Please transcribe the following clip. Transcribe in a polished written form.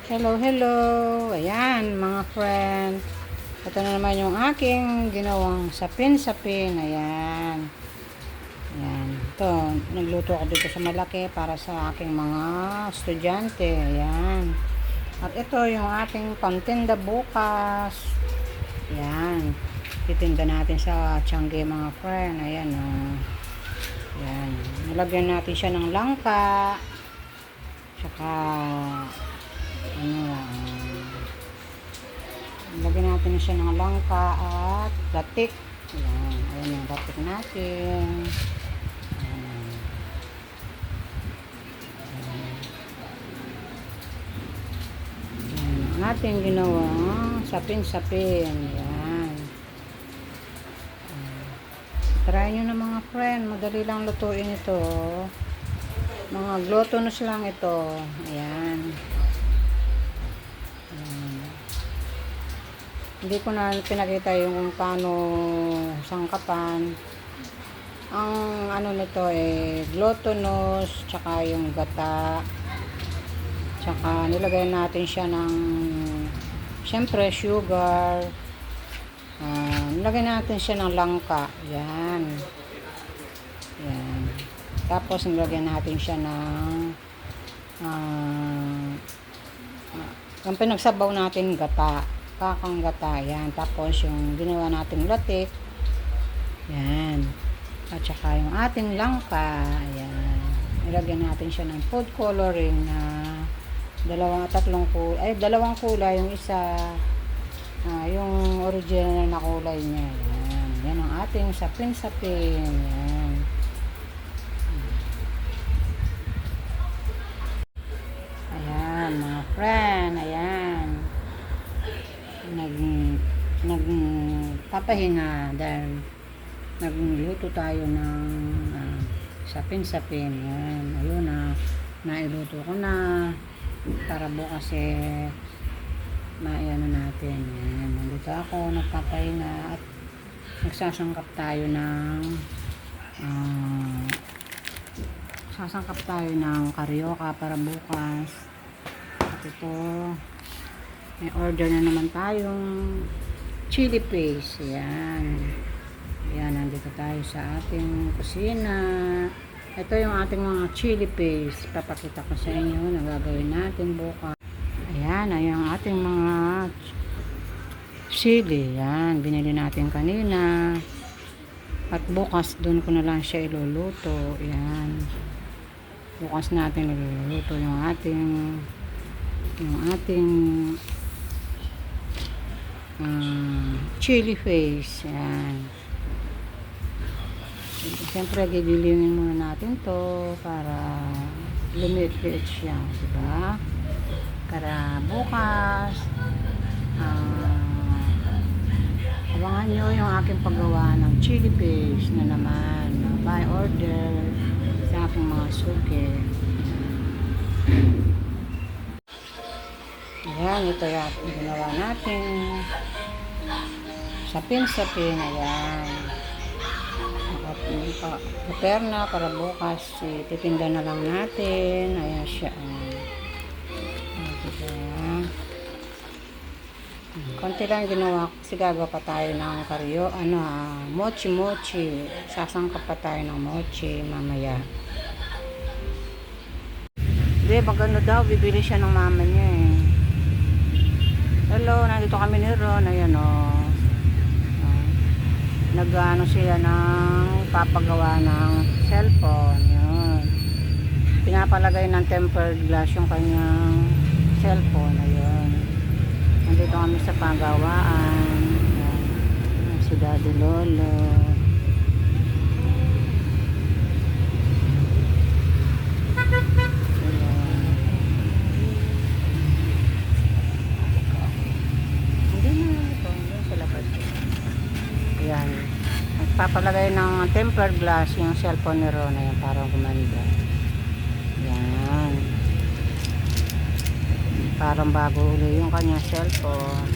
Hello, hello. Ayan, mga friend. Ito na naman yung aking ginawang sapin-sapin. Ayan. Ayan. Ito, nagluto ako dito sa malaki para sa aking mga estudyante. Ayan. At ito yung ating pantinda bukas. Ayan. Titinda natin sa Tiangge, mga friend. Ayan, oh. Ayan. Nilagyan natin siya ng langka. Tsaka lagyan natin siya ng langka at latik. Ayan, ayan yung latik natin. Ayan. Ayan, ang ating ginawa sapin-sapin. Ayan. Try nyo na, mga friend, madali lang lutuin ito. Mga glutinous lang ito. Ayan. Hindi ko na pinakita yung kung paano sangkapan. Ang ano nito glutinous, tsaka yung gata, tsaka nilagay natin siya ng syempre sugar, nilagay natin siya ng langka. Yan. Yan. Tapos nilagay natin siya ng ang pinagsabaw natin gata, kakang gata. Yan. Tapos yung ginawa nating latik, yan, at saka yung ating langka. Ayan, ilagyan natin siya ng food coloring na dalawang kulay. Yung isa yung original na kulay niya. Yan, yan ang ating sapin-sapin. Yan. Ayan, mga friend. Ayan, nagpapahinga dahil nagluto tayo ng sapin-sapin. Yan, ayun na, nailuto ko na para bukas maiano natin. Yan, nandito ako nagpapahinga at nagsasangkap tayo ng karyoka para bukas. At ito, may order na naman tayong chili paste. Yan. Yan, nandito tayo sa ating kusina. Ito yung ating mga chili paste. Papakita ko sa inyo na gagawin natin bukas. Ayan, ayan ang ating mga chili. Yan, binili natin kanina. At bukas, doon ko na lang siya iluluto. Yan. Bukas natin iluluto yung ating chili paste. Yan. Siyempre, gigilingin muna natin to para lumit-lit siya, diba? Para bukas abangan nyo yung aking paggawa ng chili paste na naman by order sa aking mga suki. Ayan, ito yung ginawa natin sapin-sapin. Ayan, prepare na para bukas titinda na lang natin. Ayan siya. Konti lang ginawa kasi gagawa pa tayo ng mochi. Sasangkap pa tayo ng mochi mamaya. Hindi, magano daw, bibili siya ng mama niya Hello, nandito kami ni Ron. Ayan nag-ano siya ng papagawa ng cellphone. Yun, pinapalagay ng tempered glass yung kanyang cellphone. Ayun, nandito kami sa pagawaan. Si Daddy Lolo. Yan, nagpapalagay ng tempered glass yung cellphone ni Ron. Ayan, parang gumanda. Yan, parang bago uli yung kanyang cellphone.